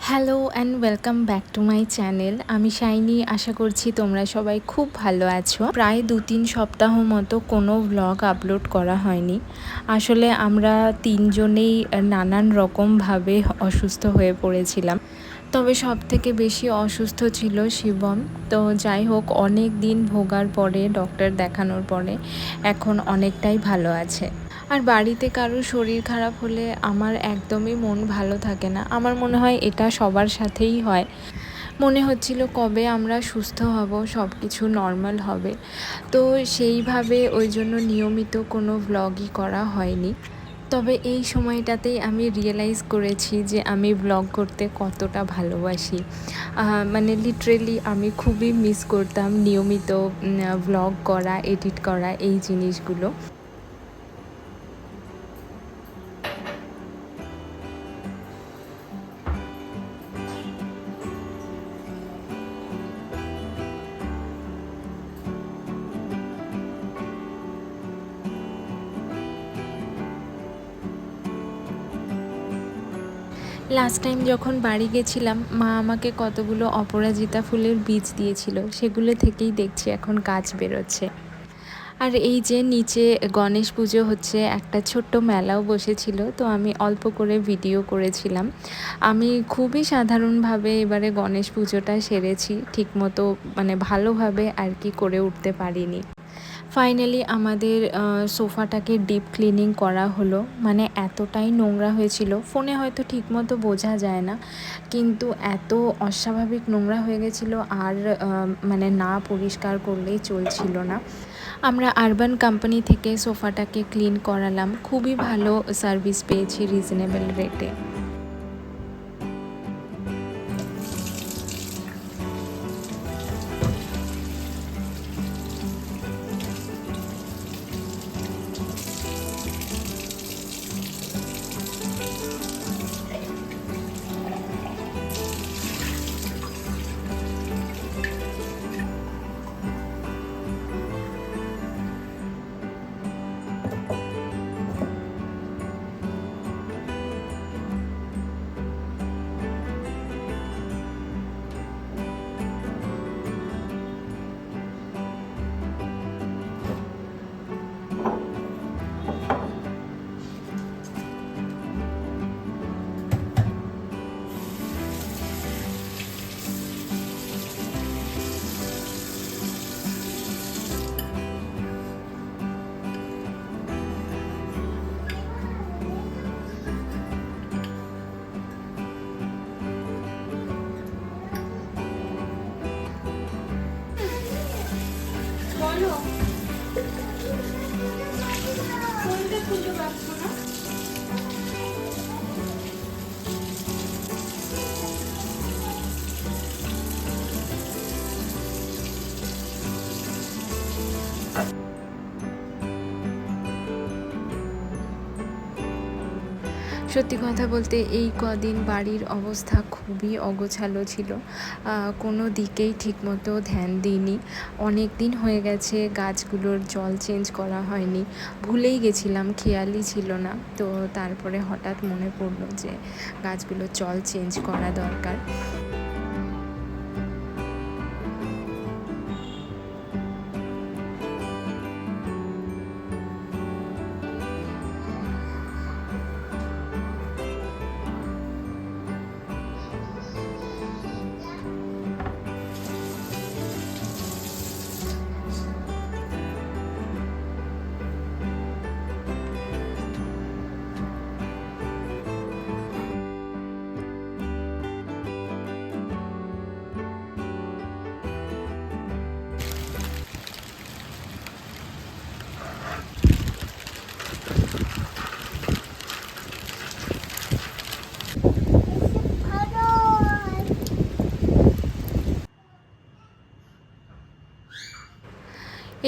Hello and welcome back to my channel. আমি shiny. আশা করছি তোমরা সবাই খুব ভালো আছো। প্রায় 2-3 সপ্তাহ মতো কোনো ভ্লগ আপলোড করা হয়নি। আসলে আমরা তিনজনেই নানান রকমভাবে অসুস্থ হয়ে পড়েছিলাম। তবে সবথেকে বেশি অসুস্থ ছিল শিবম। তো যাই হোক, অনেক দিন ভোগার পরে, ডক্টর দেখানোর পরে এখন অনেকটাই ভালো আছে। আর বাড়িতে কারো শরীর খারাপ হলে আমার একদমই মন ভালো থাকে না। আমার মনে হয় এটা সবার সাথেই হয়। মনে হচ্ছিল কবে আমরা সুস্থ হব, সব কিছু নর্মাল হবে। তো সেইভাবে ওই জন্য নিয়মিত কোনো ভ্লগই করা হয়নি। তবে এই সময়টাতেই আমি রিয়েলাইজ করেছি যে আমি ভ্লগ করতে কতটা ভালোবাসি। মানে লিটারেলি আমি খুবই মিস করতাম নিয়মিত ভ্লগ করা, এডিট করা, এই জিনিসগুলো। লাস্ট টাইম যখন বাড়ি গেছিলাম, মা আমাকে কতগুলো অপরাজিতা ফুলের বীজ দিয়েছিল, সেগুলো থেকেই দেখছি এখন গাছ বেরোচ্ছে। আর এই যে নিচে গণেশ পুজো হচ্ছে, একটা ছোট্ট মেলাও বসেছিল, তো আমি অল্প করে ভিডিও করেছিলাম। আমি খুবই সাধারণভাবে এবারে গণেশ পুজোটা সেরেছি, ঠিকমতো মানে ভালোভাবে আর কি করে উঠতে পারিনি। ফাইনালি আমাদের সোফাটাকে ডিপ ক্লিনিং করা হলো। মানে এতটাই নোংরা হয়েছিল, ফোনে হয়তো ঠিকমতো বোঝা যায় না, কিন্তু এত অস্বাভাবিক নোংরা হয়ে গেছিলো, আর মানে না পরিষ্কার করলেই চলছিল না। আমরা আরবান কোম্পানি থেকে সোফাটাকে ক্লিন করালাম, খুবই ভালো সার্ভিস পেয়েছি রিজনেবল রেটে। বলো, কোনটা খুলতে পারছো না? সত্যি কথা বলতে এই কদিন বাড়ির অবস্থা খুবই অগোছালো ছিল। কোনো দিকেই ঠিকমতো ধ্যান দিইনি। অনেক দিন হয়ে গেছে গাছগুলোর জল চেঞ্জ করা হয়নি, ভুলেই গেছিলাম, খেয়ালই ছিল না। তো তারপরে হঠাৎ মনে পড়লো যে গাছগুলোর জল চেঞ্জ করা দরকার।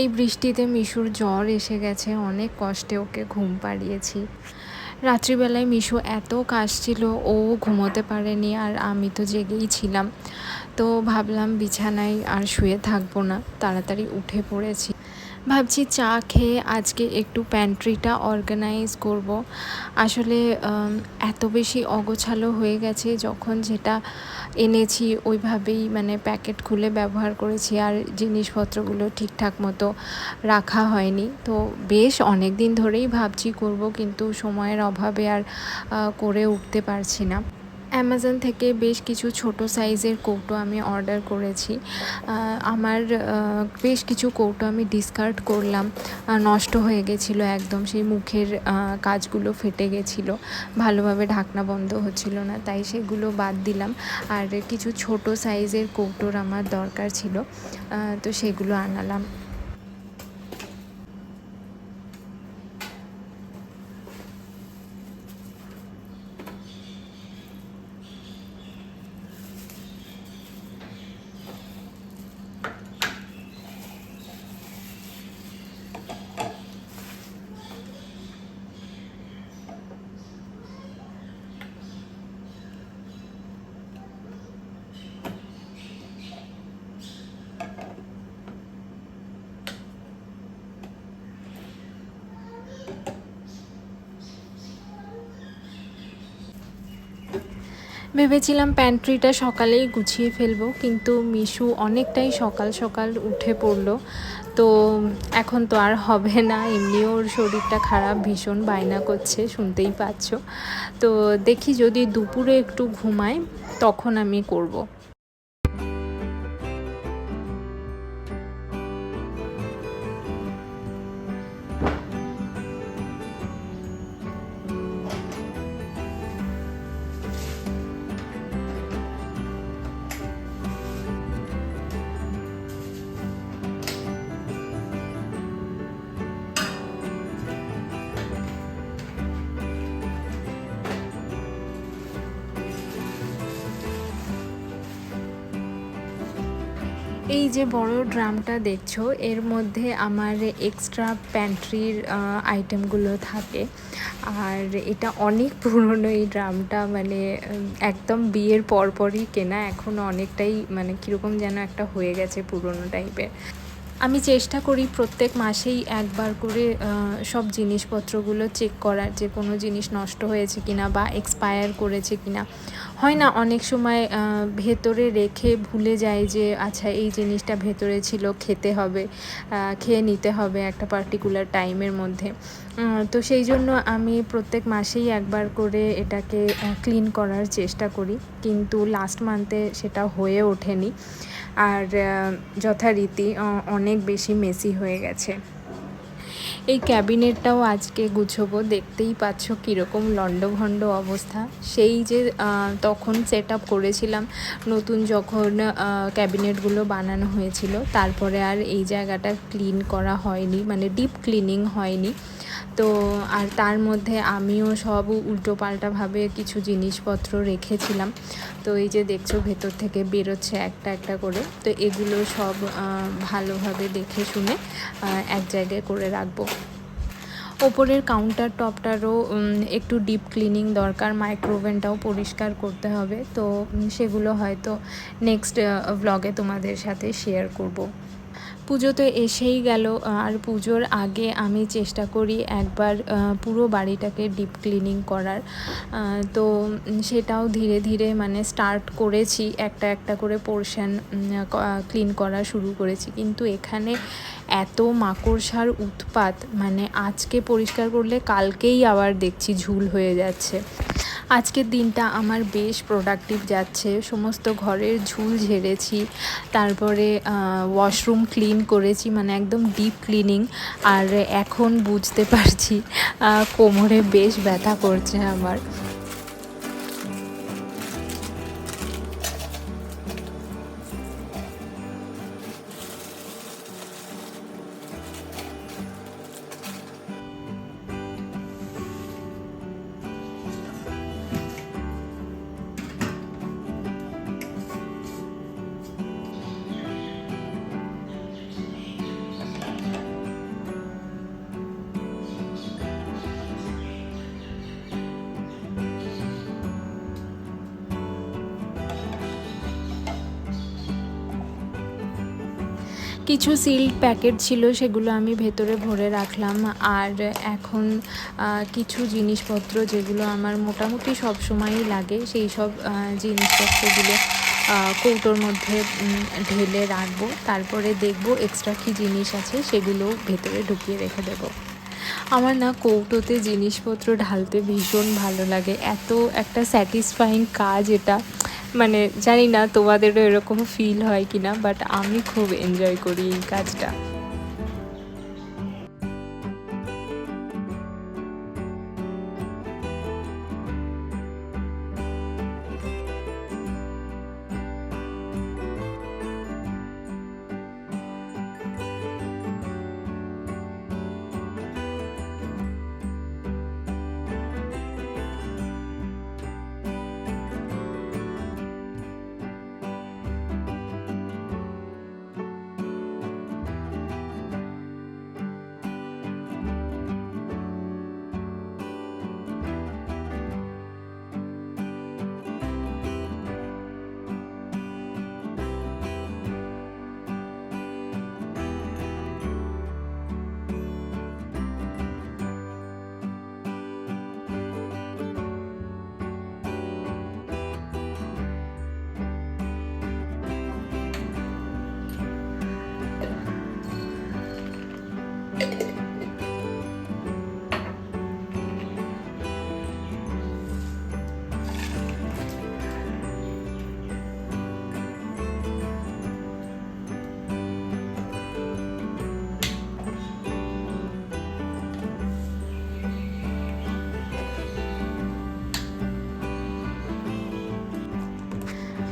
এই বৃষ্টিতে মিশুর জ্বর এসে গেছে, অনেক কষ্টে ওকে ঘুম পাড়িয়েছি। রাত্রিবেলায় মিশু এত কাশছিল, ও ঘুমোতে পারেনি, আর আমি তো জেগেই ছিলাম। তো ভাবলাম বিছানায় আর শুয়ে থাকবো না, তাড়াতাড়ি উঠে পড়েছি। ভাবছি চা খেয়ে আজকে একটু প্যান্ট্রিটা অর্গানাইজ করব। আসলে এত বেশি অগোছালো হয়ে গেছে, যখন যেটা এনেছি ওইভাবেই মানে প্যাকেট খুলে ব্যবহার করেছি, আর জিনিসপত্রগুলো ঠিকঠাক মতো রাখা হয়নি। তো বেশ অনেক দিন ধরেই ভাবছি করব, কিন্তু সময়ের অভাবে আর করে উঠতে পারছি না। অ্যামাজন থেকে বেশ কিছু ছোট সাইজের কৌটো আমি অর্ডার করেছি। আমার বেশ কিছু কৌটো আমি ডিসকার্ড করলাম, নষ্ট হয়ে গেছিলো একদম, সেই মুখের কাজগুলো ফেটে গেছিলো, ভালোভাবে ঢাকনা বন্ধ হচ্ছিল না, তাই সেগুলো বাদ দিলাম। আর কিছু ছোট সাইজের কৌটোর আমার দরকার ছিল, তো সেগুলো আনালাম। ভেবেছিলাম প্যান্ট্রিটা সকালেই গুছিয়ে ফেলবো, কিন্তু মিশু অনেকটাই সকাল সকাল উঠে পড়লো। তো এখন তো আর হবে না, এমনিও ওর শরীরটা খারাপ, ভীষণ বায়না করছে, শুনতেই পাচ্ছ। তো দেখি যদি দুপুরে একটু ঘুমায় তখন আমি করব। এই যে বড় ড্রামটা দেখছো, এর মধ্যে আমার এক্সট্রা প্যান্ট্রির আইটেমগুলো থাকে। আর এটা অনেক পুরনো এই ড্রামটা, মানে একদম বিয়ের পরপরই কেনা, এখন অনেকটাই মানে কীরকম যেন একটা হয়ে গেছে পুরনো টাইপের। আমি চেষ্টা করি প্রত্যেক মাসেই একবার করে সব জিনিসপত্রগুলো চেক করার, যে কোনো জিনিস নষ্ট হয়েছে কিনা বা এক্সপায়ার করেছে কিনা। হয় না অনেক সময় ভেতরে রেখে ভুলে যায় যে আচ্ছা এই জিনিসটা ভেতরে ছিল, খেতে হবে, খেয়ে নিতে হবে একটা পার্টিকুলার টাইমের মধ্যে। তো সেই জন্য আমি প্রত্যেক মাসেই একবার করে এটাকে ক্লিন করার চেষ্টা করি, কিন্তু লাস্ট মান্থে সেটা হয়ে ওঠেনি, আর যথারীতি অনেক বেশি মেসি হয়ে গেছে। এই ক্যাবিনেটটাও আজকে গুছবো, দেখতেই পাচ্ছ কীরকম লণ্ডভণ্ড অবস্থা। সেই যে তখন সেট আপ করেছিলাম নতুন, যখন ক্যাবিনেটগুলো বানানো হয়েছিল, তারপরে আর এই জায়গাটা ক্লিন করা হয়নি, মানে ডিপ ক্লিনিং হয়নি। তো আর তার মধ্যে আমিও সব উল্টোপাল্টাভাবে কিছু জিনিসপত্র রেখেছিলাম। তো এই যে দেখছো ভেতর থেকে বেরোচ্ছে একটা একটা করে, তো এগুলো সব ভালোভাবে দেখে শুনে এক জায়গায় করে রাখবো। ওপরের কাউন্টার টপটারও একটু ডিপ ক্লিনিং দরকার, মাইক্রোওভেনটাও পরিষ্কার করতে হবে। তো সেগুলো হয়তো নেক্সট ব্লগে তোমাদের সাথে শেয়ার করব। পুজো তো এসেই গেল, আর পুজোর আগে আমি চেষ্টা করি একবার পুরো বাড়িটাকে ডিপ ক্লিনিং করার। তো সেটাও ধীরে ধীরে মানে স্টার্ট করেছি, একটা একটা করে পোর্শন ক্লিন করা শুরু করেছি, কিন্তু এখানে এত মাকড়সার উৎপাত, মানে আজকে পরিষ্কার করলে কালকেই আবার দেখছি ঝুল হয়ে যাচ্ছে। আজকের দিনটা আমার বেশ প্রোডাক্টিভ যাচ্ছে, সমস্ত ঘরের ঝুল ঝেড়েছি, তারপরে ওয়াশরুম ক্লিন করেছি, মানে একদম ডিপ ক্লিনিং। আর এখন বুঝতে পারছি কোমরে বেশ ব্যথা করছে আমার। কিছু সিল্ড প্যাকেট ছিল, সেগুলো আমি ভেতরে ভরে রাখলাম। আর এখন কিছু জিনিসপত্র যেগুলো আমার মোটামুটি সব সময়ই লাগে, সেই সব জিনিসপত্রগুলো কৌটোর মধ্যে ঢেলে রাখবো। তারপরে দেখবো এক্সট্রা কী জিনিস আছে, সেগুলো ভেতরে ঢুকিয়ে রেখে দেবো। আমার না কৌটোতে জিনিসপত্র ঢালতে ভীষণ ভালো লাগে, এত একটা স্যাটিসফাইং কাজ এটা। মানে জানি না তোমাদেরও এরকম ফিল হয় কি না, বাট আমি খুব এনজয় করি এই কাজটা।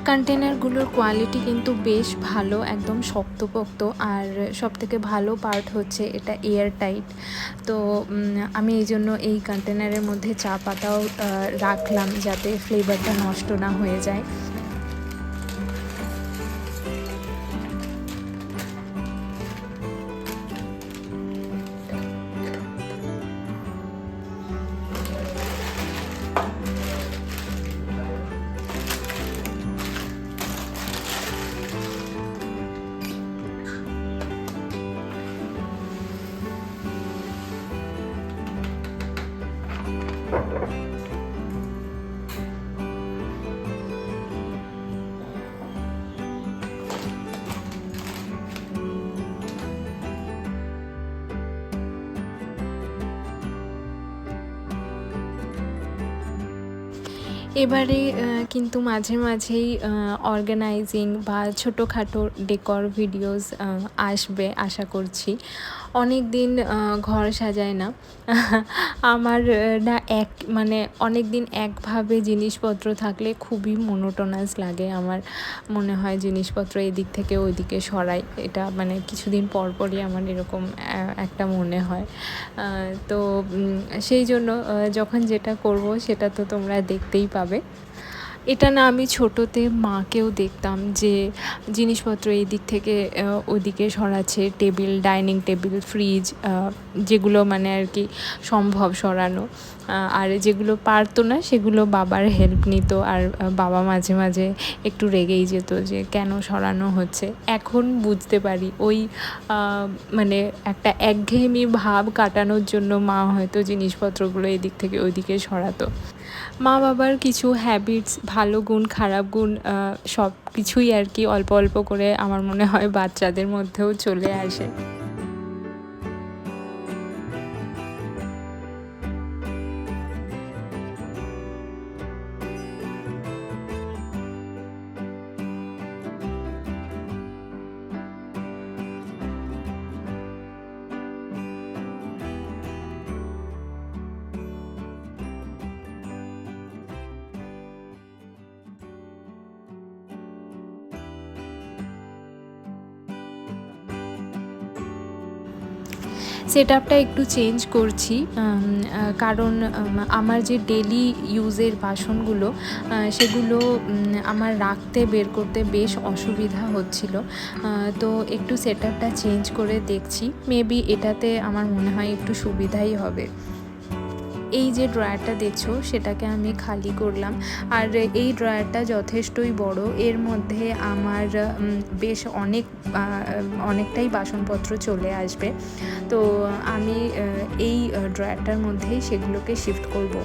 কন্টেনারগুলোর কোয়ালিটি কিন্তু বেশ ভালো, একদম শক্তপোক্ত। আর সবথেকে ভালো পার্ট হচ্ছে এটা এয়ার টাইট। তো আমি এই জন্য এই কন্টেনারের মধ্যে চা পাতাও রাখলাম, যাতে ফ্লেভারটা নষ্ট না হয়ে যায়। এবারে কিন্তু মাঝে মাঝেই অর্গানাইজিং বা ছোটোখাটো ডেকর ভিডিওস আসবে আশা করছি। অনেক দিন ঘর সাজায় না আমার, না মানে অনেক দিন একভাবে জিনিসপত্র থাকলে খুবই মোনোটোনাস লাগে। আমার মনে হয় জিনিসপত্র এদিক থেকে ওইদিকে সরাই, এটা মানে কিছুদিন পর পরই আমার এরকম একটা মনে হয়। তো সেই জন্য যখন যেটা করব সেটা তো তোমরা দেখতেই পাবে। এটা না আমি ছোটোতে মাকেও দেখতাম যে জিনিসপত্র এই দিক থেকে ওদিকে সরাচ্ছে, টেবিল, ডাইনিং টেবিল, ফ্রিজ, যেগুলো মানে আর কি সম্ভব সরানো। আর যেগুলো পারতো না সেগুলো বাবার হেল্প নিত। আর বাবা মাঝে মাঝে একটু রেগেই যেত যে কেন সরানো হচ্ছে। এখন বুঝতে পারি ওই মানে একটা একঘেয়েমি ভাব কাটানোর জন্য মা হয়তো জিনিসপত্রগুলো এদিক থেকে ওইদিকে সরাতো। মা বাবার কিছু হ্যাবিটস, ভালো গুণ, খারাপ গুণ, সব কিছুই আর কি অল্প অল্প করে আমার মনে হয় বাচ্চাদের মধ্যেও চলে আসে। সেটআপটা একটু চেঞ্জ করছি, কারণ আমার যে ডেলি ইউজের বাসনগুলো সেগুলো আমার রাখতে বের করতে বেশ অসুবিধা হচ্ছিল। তো একটু সেটআপটা চেঞ্জ করে দেখছি, মেবি এটাতে আমার মনে হয় একটু সুবিধাই হবে। এই যে ড্রয়ারটা দেখছো সেটাকে আমি খালি করলাম। আর এই ড্রয়ারটা যথেষ্টই বড়, এর মধ্যে আমার বেশ অনেকটাই বাসনপত্র চলে আসবে। তো আমি এই ড্রয়ারটার মধ্যেই সেগুলোকে শিফট করব।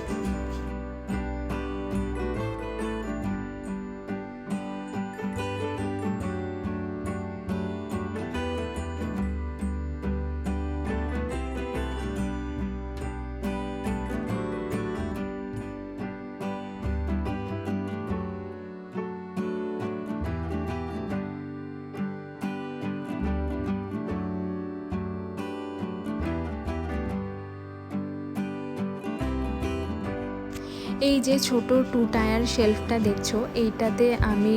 এই যে ছোট 2 টায়ার শেলফটা দেখছো, এইটাতে আমি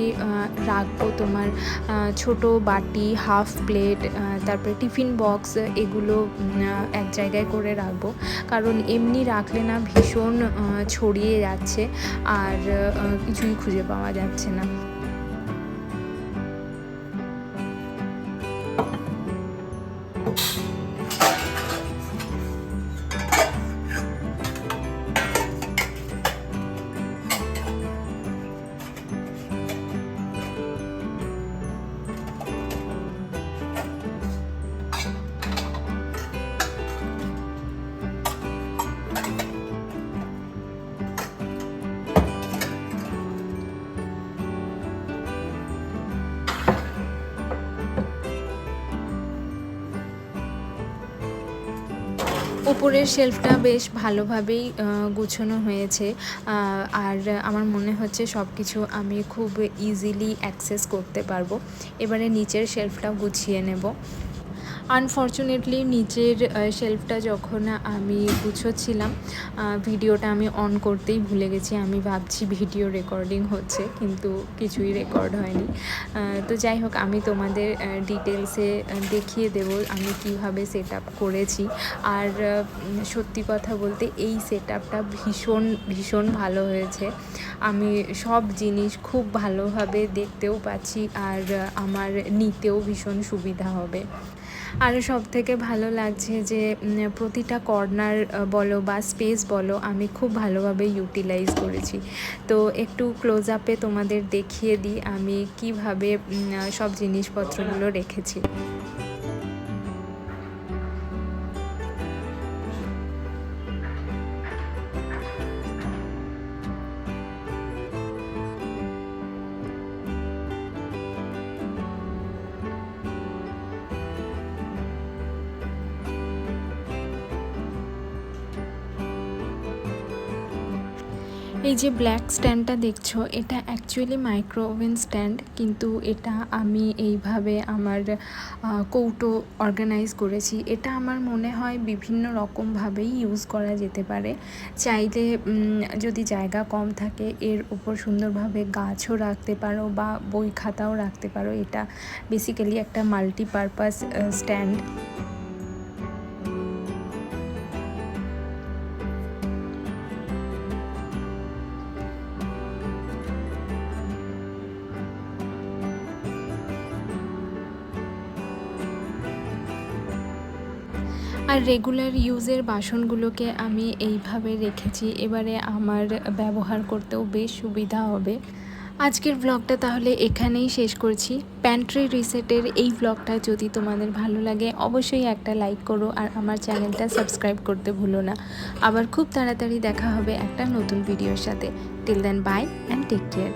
রাখবো তোমার ছোট বাটি, হাফ প্লেট, তারপরে টিফিন বক্স, এগুলো এক জায়গায় করে রাখবো। কারণ এমনি রাখলে না ভীষণ ছড়িয়ে যাচ্ছে আর কিছুই খুঁজে পাওয়া যাচ্ছে না। উপরের শেলফটা বেশ ভালোভাবেই গুছানো হয়েছে, আর আমার মনে হচ্ছে সব কিছু আমি খুব ইজিলি অ্যাক্সেস করতে পারবো। এবারে নিচের শেলফটাও গুছিয়ে নেব। আনফর্চুনেটলি নিচের শেলফটা যখন আমি গুছোচ্ছিলাম, ভিডিওটা আমি অন করতেই ভুলে গেছি। আমি ভাবছি ভিডিও রেকর্ডিং হচ্ছে, কিন্তু কিছুই রেকর্ড হয়নি। তো যাই হোক, আমি তোমাদের ডিটেলসে দেখিয়ে দেব আমি কিভাবে সেট আপ করেছি। আর সত্যি কথা বলতে এই সেট আপটা ভীষণ ভীষণ ভালো হয়েছে। আমি সব জিনিস খুব ভালোভাবে দেখতেও পাচ্ছি, আর আমার নিতেও ভীষণ সুবিধা হবে। আর সবথেকে ভালো লাগছে যে প্রতিটা কর্নার বলো বা স্পেস বলো আমি খুব ভালোভাবে ইউটিলাইজ করেছি। তো একটু ক্লোজ আপে তোমাদের দেখিয়ে দিই আমি কিভাবে সব জিনিসপত্রগুলো রেখেছি। এই যে ব্ল্যাক স্ট্যান্ডটা দেখছো, এটা অ্যাকচুয়ালি মাইক্রো ওভেন স্ট্যান্ড, কিন্তু এটা আমি এইভাবে আমার কৌটো অর্গানাইজ করেছি। এটা আমার মনে হয় বিভিন্ন রকমভাবেই ইউজ করা যেতে পারে। চাইলে যদি জায়গা কম থাকে এর উপর সুন্দরভাবে গাছও রাখতে পারো বা বই খাতাও রাখতে পারো। এটা বেসিক্যালি একটা মাল্টিপারপাস স্ট্যান্ড। আর রেগুলার ইউজের বাসনগুলোকে আমি এইভাবে রেখেছি। এবারে আমার ব্যবহার করতেও বেশ সুবিধা হবে। আজকের ব্লগটা তাহলে এখানেই শেষ করছি। প্যান্ট্রি রিসেটের এই ব্লগটা যদি তোমাদের ভালো লাগে অবশ্যই একটা লাইক করো, আর আমার চ্যানেলটা সাবস্ক্রাইব করতে ভুলো না। আবার খুব তাড়াতাড়ি দেখা হবে একটা নতুন ভিডিওর সাথে। Till then bye and take care.